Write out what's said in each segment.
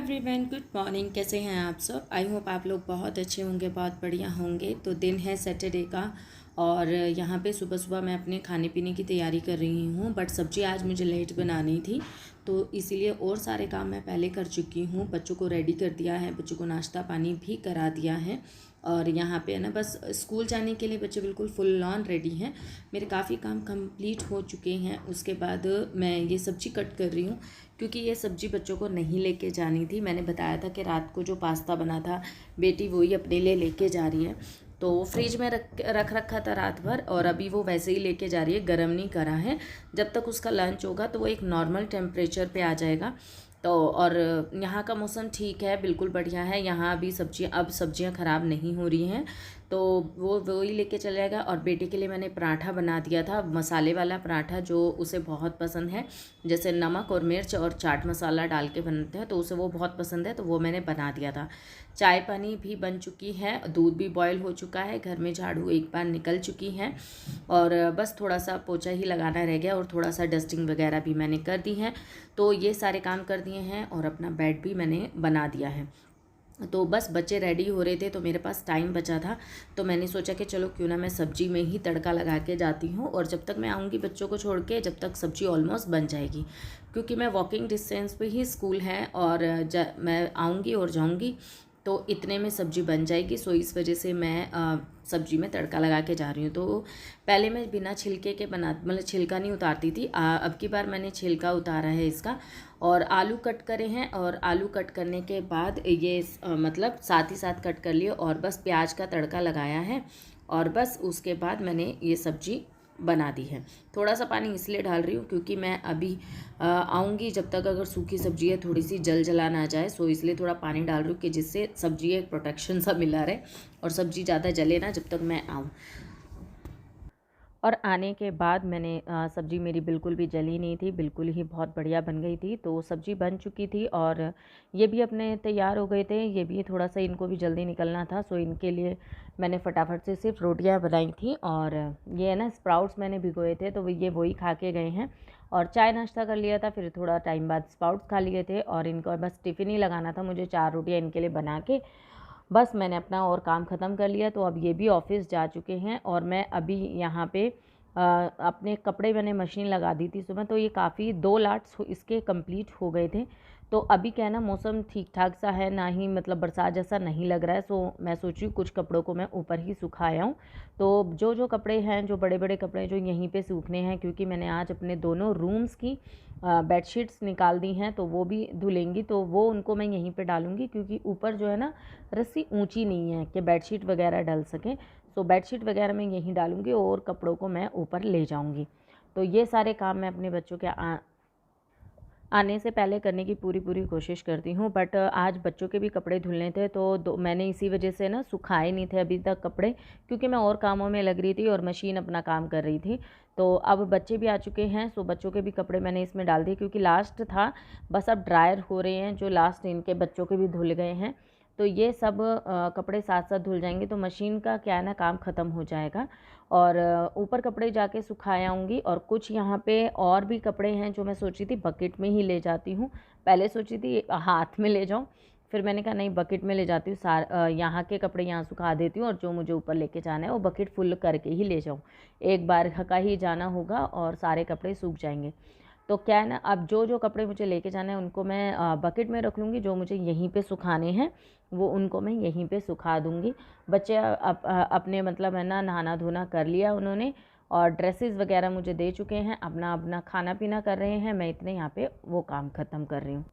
Everyone, good morning. कैसे हैं आप सब? आई होप आप लोग बहुत अच्छे होंगे, बहुत बढ़िया होंगे। तो दिन है सैटरडे का और यहाँ पे सुबह सुबह मैं अपने खाने पीने की तैयारी कर रही हूँ। बट सब्ज़ी आज मुझे लेट बनानी थी, तो इसीलिए और सारे काम मैं पहले कर चुकी हूँ। बच्चों को रेडी कर दिया है, बच्चों को नाश्ता पानी भी करा दिया है। और यहाँ पे है ना, बस स्कूल जाने के लिए बच्चे बिल्कुल फुल ऑन रेडी हैं। मेरे काफ़ी काम कंप्लीट हो चुके हैं। उसके बाद मैं ये सब्ज़ी कट कर रही हूँ, क्योंकि ये सब्ज़ी बच्चों को नहीं लेके जानी थी। मैंने बताया था कि रात को जो पास्ता बना था, बेटी वही अपने लिए लेके जा रही है। तो फ्रिज में रख रखा था रात भर, और अभी वो वैसे ही लेके जा रही है, गर्म नहीं करा है। जब तक उसका लंच होगा तो वो एक नॉर्मल टेम्परेचर पे आ जाएगा। तो और यहाँ का मौसम ठीक है, बिल्कुल बढ़िया है। यहाँ अभी सब्जियाँ ख़राब नहीं हो रही हैं, तो वो वही लेके चले जाएगा। और बेटे के लिए मैंने पराठा बना दिया था, मसाले वाला पराठा, जो उसे बहुत पसंद है। जैसे नमक और मिर्च और चाट मसाला डाल के बनते हैं, तो उसे वो बहुत पसंद है, तो वो मैंने बना दिया था। चाय पानी भी बन चुकी है, दूध भी बॉयल हो चुका है, घर में झाड़ू एक बार निकल चुकी है, और बस थोड़ा सा पोछा ही लगाना रह गया, और थोड़ा सा डस्टिंग वगैरह भी मैंने कर दी है। तो ये सारे काम कर दिए हैं, और अपना बेड भी मैंने बना दिया है। तो बस बच्चे रेडी हो रहे थे, तो मेरे पास टाइम बचा था, तो मैंने सोचा कि चलो क्यों ना मैं सब्जी में ही तड़का लगा के जाती हूँ, और जब तक मैं आऊँगी बच्चों को छोड़ के, जब तक सब्जी ऑलमोस्ट बन जाएगी। क्योंकि मैं वॉकिंग डिस्टेंस पे ही स्कूल है, और मैं आऊँगी और जाऊँगी, तो इतने में सब्ज़ी बन जाएगी। सो इस वजह से मैं सब्ज़ी में तड़का लगा के जा रही हूँ। तो पहले मैं बिना छिलके के मतलब छिलका नहीं उतारती थी। अब की बार मैंने छिलका उतारा है इसका। और आलू कट करे हैं, और आलू कट करने के बाद ये मतलब साथ ही साथ कट कर लिए, और बस प्याज का तड़का लगाया है, और बस उसके बाद मैंने ये सब्ज़ी बना दी है। थोड़ा सा पानी इसलिए डाल रही हूँ क्योंकि मैं अभी आऊँगी, जब तक अगर सूखी सब्जी है थोड़ी सी जला ना जाए, सो इसलिए थोड़ा पानी डाल रही हूँ कि जिससे सब्जी एक प्रोटेक्शन सा मिला रहे, और सब्जी ज़्यादा जले ना जब तक मैं आऊँ। और आने के बाद मैंने सब्ज़ी मेरी बिल्कुल भी जली नहीं थी, बिल्कुल ही बहुत बढ़िया बन गई थी। तो सब्ज़ी बन चुकी थी, और ये भी अपने तैयार हो गए थे। ये भी थोड़ा सा इनको भी जल्दी निकलना था, सो इनके लिए मैंने फटाफट से सिर्फ रोटियां बनाई थी। और ये है ना, स्प्राउट्स मैंने भिगोए थे, तो ये वही खा के गए हैं। और चाय नाश्ता कर लिया था, फिर थोड़ा टाइम बाद स्प्राउट्स खा लिए थे, और इनको बस टिफ़िन ही लगाना था मुझे, 4 रोटियाँ इनके लिए बना के बस मैंने अपना और काम ख़त्म कर लिया। तो अब ये भी ऑफ़िस जा चुके हैं, और मैं अभी यहाँ पे अपने कपड़े मैंने मशीन लगा दी थी सुबह, तो ये काफ़ी 2 लाट्स इसके कंप्लीट हो गए थे। तो अभी क्या है ना, मौसम ठीक ठाक सा है, ना ही मतलब बरसात जैसा नहीं लग रहा है। सो मैं सोच रही हूँ कुछ कपड़ों को मैं ऊपर ही सुखाया हूँ। तो जो जो कपड़े हैं, जो बड़े बड़े कपड़े जो यहीं पे सूखने हैं, क्योंकि मैंने आज अपने दोनों रूम्स की बेडशीट्स निकाल दी हैं, तो वो भी धुलेंगी, तो वो उनको मैं यहीं पे डालूंगी, क्योंकि ऊपर जो है ना, रस्सी ऊंची नहीं है कि बेडशीट वगैरह डल सके। सो बेडशीट वगैरह मैं यहीं डालूंगी, और कपड़ों को मैं ऊपर ले जाऊंगी। तो ये सारे काम मैं अपने बच्चों के आने से पहले करने की पूरी पूरी कोशिश करती हूँ। बट आज बच्चों के भी कपड़े धुलने थे, तो मैंने इसी वजह से ना सुखाए नहीं थे अभी तक कपड़े, क्योंकि मैं और कामों में लग रही थी और मशीन अपना काम कर रही थी। तो अब बच्चे भी आ चुके हैं, सो बच्चों के भी कपड़े मैंने इसमें डाल दिए, क्योंकि लास्ट था। बस अब ड्रायर हो रहे हैं, जो लास्ट इनके बच्चों के भी धुल गए हैं। तो ये सब कपड़े साथ साथ धुल जाएंगे, तो मशीन का क्या है ना, काम ख़त्म हो जाएगा। और ऊपर कपड़े जाके सुखाए आऊँगी। और कुछ यहाँ पे और भी कपड़े हैं जो मैं सोची थी बकेट में ही ले जाती हूँ। पहले सोची थी हाथ में ले जाऊँ, फिर मैंने कहा नहीं, बकेट में ले जाती हूँ। यहाँ के कपड़े यहाँ सुखा देती हूँ, और जो मुझे ऊपर लेके जाना है वो बकेट फुल करके ही ले जाऊँ। एक बार का ही जाना होगा, और सारे कपड़े सूख जाएंगे। तो क्या है ना, अब जो जो कपड़े मुझे लेके जाना है उनको मैं बकेट में रख लूँगी, जो मुझे यहीं पे सुखाने हैं वो उनको मैं यहीं पे सुखा दूँगी। बच्चे अपने मतलब है ना, नहाना धोना कर लिया उन्होंने, और ड्रेसेस वगैरह मुझे दे चुके हैं, अपना अपना खाना पीना कर रहे हैं। मैं इतने यहाँ पे वो काम ख़त्म कर रही हूँ।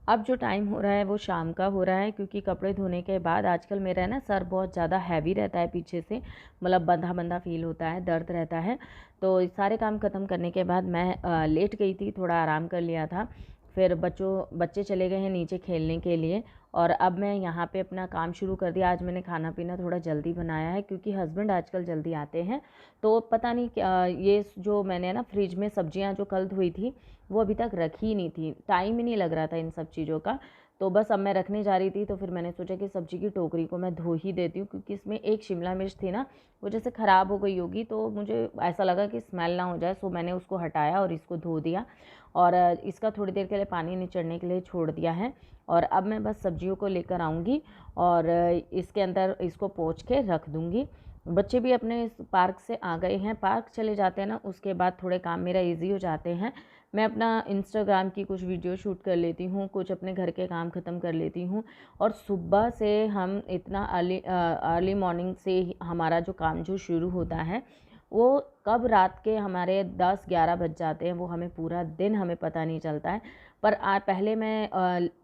अब जो टाइम हो रहा है वो शाम का हो रहा है, क्योंकि कपड़े धोने के बाद आजकल मेरा है ना, सर बहुत ज़्यादा हैवी रहता है पीछे से, मतलब बंधा बंधा फील होता है, दर्द रहता है। तो इस सारे काम ख़त्म करने के बाद मैं लेट गई थी, थोड़ा आराम कर लिया था। फिर बच्चे चले गए हैं नीचे खेलने के लिए, और अब मैं यहाँ पे अपना काम शुरू कर दिया। आज मैंने खाना पीना थोड़ा जल्दी बनाया है, क्योंकि हस्बैंड आजकल जल्दी आते हैं। तो पता नहीं क्या, ये जो मैंने ना फ्रिज में सब्जियाँ जो कल धोई थी वो अभी तक रखी ही नहीं थी, टाइम ही नहीं लग रहा था इन सब चीज़ों का। तो बस अब मैं रखने जा रही थी, तो फिर मैंने सोचा कि सब्ज़ी की टोकरी को मैं धो ही देती हूँ, क्योंकि इसमें एक शिमला मिर्च थी ना, वो जैसे ख़राब हो गई होगी, तो मुझे ऐसा लगा कि स्मेल ना हो जाए। सो मैंने उसको हटाया और इसको धो दिया और इसका थोड़ी देर के लिए पानी निचड़ने के लिए छोड़ दिया है। और अब मैं बस सब्जियों को लेकर आऊँगी और इसके अंदर इसको पोंछ के रख दूँगी। बच्चे भी अपने पार्क से आ गए हैं, पार्क चले जाते हैं ना, उसके बाद थोड़े काम मेरा ईज़ी हो जाते हैं। मैं अपना इंस्टाग्राम की कुछ वीडियो शूट कर लेती हूँ, कुछ अपने घर के काम ख़त्म कर लेती हूँ। और सुबह से हम इतना अर्ली मॉर्निंग से हमारा जो काम जो शुरू होता है, वो कब रात के हमारे 10-11 बज जाते हैं, वो हमें पूरा दिन हमें पता नहीं चलता है। पर पहले मैं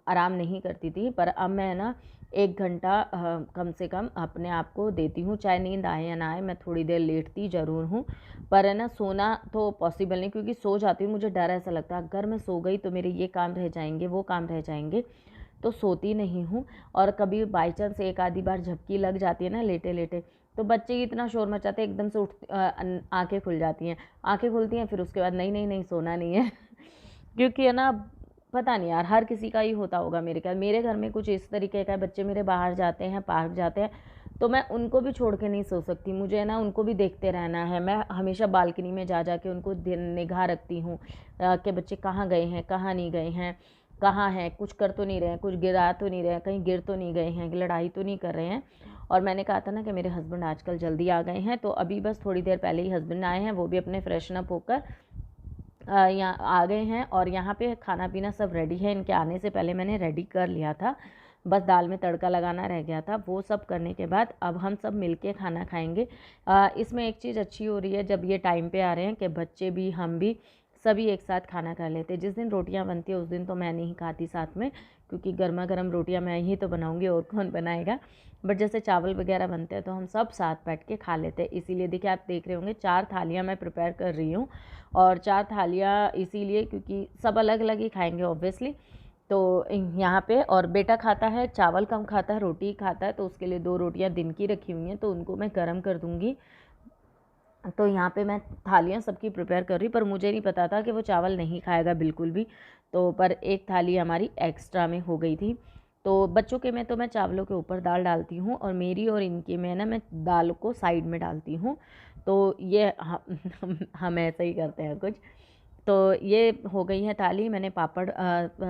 आराम नहीं करती थी, पर अब मैं ना 1 घंटा कम से कम अपने आप को देती हूँ, चाहे नींद आए या ना आए, मैं थोड़ी देर लेटती ज़रूर हूँ। पर है ना, सोना तो पॉसिबल नहीं, क्योंकि सो जाती हूँ, मुझे डर ऐसा लगता है अगर मैं सो गई तो मेरे ये काम रह जाएँगे, वो काम रह जाएँगे, तो सोती नहीं हूँ। और कभी बाई चांस एक आधी बार झपकी लग जाती है ना लेटे-लेटे, तो बच्चे इतना शोर मचाते हैं, एकदम से आँखें खुल जाती हैं। आँखें खुलती हैं, फिर उसके बाद नहीं, नहीं, नहीं सोना नहीं है। क्योंकि है ना, पता नहीं यार, हर किसी का ही होता होगा मेरे ख्याल। मेरे घर में कुछ इस तरीके का है, बच्चे मेरे बाहर जाते हैं, पार्क जाते हैं, तो मैं उनको भी छोड़ के नहीं सो सकती। मुझे है ना उनको भी देखते रहना है। मैं हमेशा बालकनी में जा के उनको निगाह रखती हूँ कि बच्चे कहाँ गए हैं, कहाँ नहीं गए हैं, कहाँ हैं, कुछ कर तो नहीं रहे हैं, कुछ गिरा तो नहीं रहे हैं, कहीं गिर तो नहीं गए हैं, लड़ाई तो नहीं कर रहे हैं। और मैंने कहा था ना कि मेरे हस्बैंड आजकल जल्दी आ गए हैं, तो अभी बस थोड़ी देर पहले ही हस्बैंड आए हैं, वो भी अपने फ्रेशन अप होकर यहाँ आ गए हैं। और यहाँ पे खाना पीना सब रेडी है, इनके आने से पहले मैंने रेडी कर लिया था, बस दाल में तड़का लगाना रह गया था। वो सब करने के बाद अब हम सब मिलके खाना खाएंगे। इसमें एक चीज़ अच्छी हो रही है, जब ये टाइम पे आ रहे हैं कि बच्चे भी हम भी सभी एक साथ खाना खा लेते हैं। जिस दिन रोटियां बनती है उस दिन तो मैं नहीं खाती साथ में, क्योंकि गर्मा गर्म रोटियां मैं ही तो बनाऊंगी, और कौन बनाएगा। बट जैसे चावल वगैरह बनते हैं तो हम सब साथ बैठ के खा लेते हैं। इसीलिए देखिए, आप देख रहे होंगे 4 थालियाँ मैं प्रिपेयर कर रही हूँ, और 4 थालियाँ इसीलिए क्योंकि सब अलग अलग ही खाएंगे ऑब्वियसली। तो यहाँ पे और बेटा खाता है, चावल कम खाता है, रोटी खाता है, तो उसके लिए 2 रोटियाँ दिन की रखी हुई हैं, तो उनको मैं गर्म कर दूँगी। तो यहाँ पे मैं थालियाँ सबकी प्रिपेयर कर रही, पर मुझे नहीं पता था कि वो चावल नहीं खाएगा बिल्कुल भी, तो पर एक थाली हमारी एक्स्ट्रा में हो गई थी। तो बच्चों के में तो मैं चावलों के ऊपर दाल डालती हूँ, और मेरी और इनके में ना मैं दाल को साइड में डालती हूँ। तो ये हम ऐसा ही करते हैं कुछ। तो ये हो गई है थाली। मैंने पापड़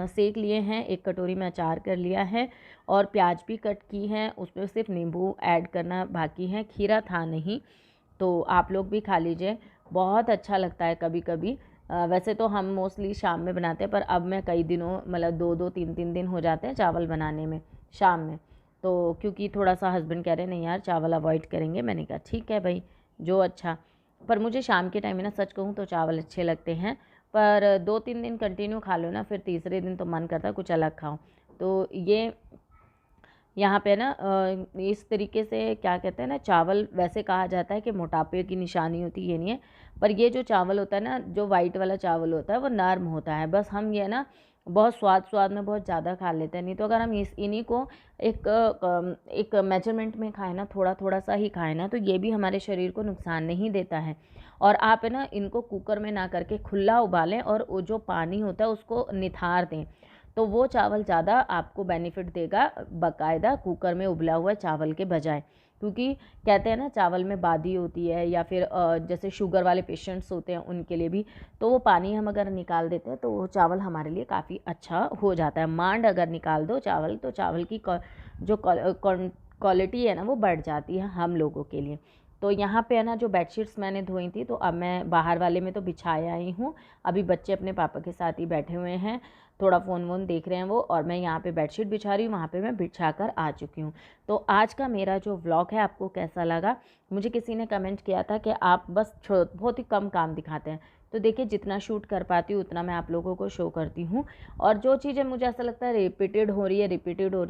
सेक लिए हैं, एक कटोरी में अचार कर लिया है, और प्याज भी कट की है, उसमें सिर्फ नींबू ऐड करना बाकी है, खीरा था नहीं। तो आप लोग भी खा लीजिए, बहुत अच्छा लगता है कभी कभी। वैसे तो हम मोस्टली शाम में बनाते हैं, पर अब मैं कई दिनों मतलब 2-2 3-3 दिन हो जाते हैं चावल बनाने में शाम में। तो क्योंकि थोड़ा सा हस्बैंड कह रहे हैं नहीं यार चावल अवॉइड करेंगे, मैंने कहा ठीक है भाई, जो अच्छा। पर मुझे शाम के टाइम में ना सच कहूँ तो चावल अच्छे लगते हैं, पर 2-3 दिन कंटिन्यू खा लो ना, फिर तीसरे दिन तो मन करता है कुछ अलग खाओ। तो ये यहाँ पे ना इस तरीके से क्या कहते हैं ना, चावल वैसे कहा जाता है कि मोटापे की निशानी होती है, ये नहीं है। पर ये जो चावल होता है ना, जो वाइट वाला चावल होता है, वो नर्म होता है। बस हम ये ना बहुत स्वाद में बहुत ज़्यादा खा लेते हैं। नहीं तो अगर हम इन्हीं को एक मेजरमेंट में खाएं ना, थोड़ा थोड़ा सा ही खाएं ना, तो ये भी हमारे शरीर को नुकसान नहीं देता है। और आप है ना इनको कुकर में ना करके खुला उबालें, और वो जो पानी होता है उसको निथार दें, तो वो चावल ज़्यादा आपको बेनिफिट देगा बाकायदा कुकर में उबला हुआ चावल के बजाय। क्योंकि कहते हैं ना चावल में बादी होती है, या फिर जैसे शुगर वाले पेशेंट्स होते हैं उनके लिए भी, तो वो पानी हम अगर निकाल देते हैं तो वो चावल हमारे लिए काफ़ी अच्छा हो जाता है। मांड अगर निकाल दो चावल, तो चावल की जो क्वालिटी है ना वो बढ़ जाती है हम लोगों के लिए। तो यहाँ पे है ना जो बेडशीट्स मैंने धोई थी, तो अब मैं बाहर वाले में तो बिछाया ही हूँ। अभी बच्चे अपने पापा के साथ ही बैठे हुए हैं, थोड़ा फ़ोन वोन देख रहे हैं वो, और मैं यहाँ पे बेडशीट बिछा रही हूँ, वहाँ पे मैं बिछा कर आ चुकी हूँ। तो आज का मेरा जो व्लॉग है आपको कैसा लगा? मुझे किसी ने कमेंट किया था कि आप बस बहुत ही कम काम दिखाते हैं। तो देखिए, जितना शूट कर पाती हूँ उतना मैं आप लोगों को शो करती हूँ, और जो चीज़ें मुझे ऐसा लगता है रिपीटेड हो रही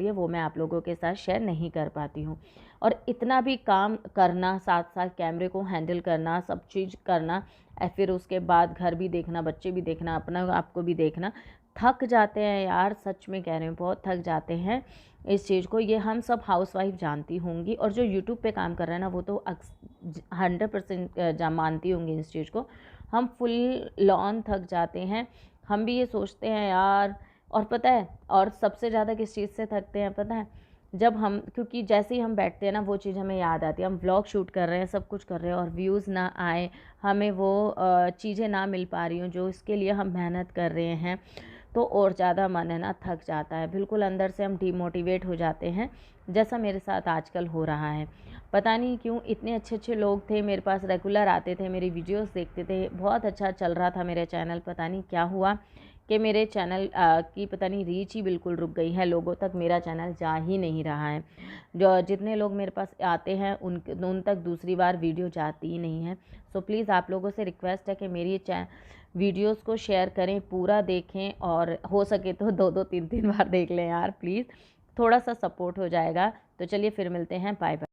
है वो मैं आप लोगों के साथ शेयर नहीं कर पाती हूँ। और इतना भी काम करना, साथ साथ कैमरे को हैंडल करना, सब चीज़ करना, फिर उसके बाद घर भी देखना, बच्चे भी देखना, अपना आपको भी देखना, थक जाते हैं यार, सच में कह रहे हैं, बहुत थक जाते हैं इस चीज़ को। ये हम सब हाउसवाइफ जानती होंगी, और जो यूट्यूब पे काम कर रहे हैं ना वो तो 100% मानती होंगी इस चीज़ को। हम फुल लॉन थक जाते हैं, हम भी ये सोचते हैं यार, और पता है, और सबसे ज़्यादा किस चीज़ से थकते हैं पता है? जब हम, क्योंकि जैसे ही हम बैठते हैं ना वो चीज़ हमें याद आती है, हम व्लॉग शूट कर रहे हैं, सब कुछ कर रहे हैं और व्यूज़ ना आए, हमें वो चीज़ें ना मिल पा रही हों जो इसके लिए हम मेहनत कर रहे हैं, तो और ज़्यादा मन है ना थक जाता है, बिल्कुल अंदर से हम डिमोटिवेट हो जाते हैं, जैसा मेरे साथ आजकल हो रहा है। पता नहीं क्यों, इतने अच्छे-अच्छे लोग थे मेरे पास, रेगुलर आते थे, मेरी वीडियोस देखते थे, बहुत अच्छा चल रहा था मेरा चैनल, पता नहीं क्या हुआ कि मेरे चैनल की पता नहीं रीच ही बिल्कुल रुक गई है, लोगों तक मेरा चैनल जा ही नहीं रहा है। जो जितने लोग मेरे पास आते हैं उन तक दूसरी बार वीडियो जाती ही नहीं है। सो प्लीज़ आप लोगों से रिक्वेस्ट है कि मेरी वीडियोस को शेयर करें, पूरा देखें और हो सके तो 2-2 3-3 बार देख लें यार प्लीज़, थोड़ा सा सपोर्ट हो जाएगा। तो चलिए फिर मिलते हैं, बाय बाय।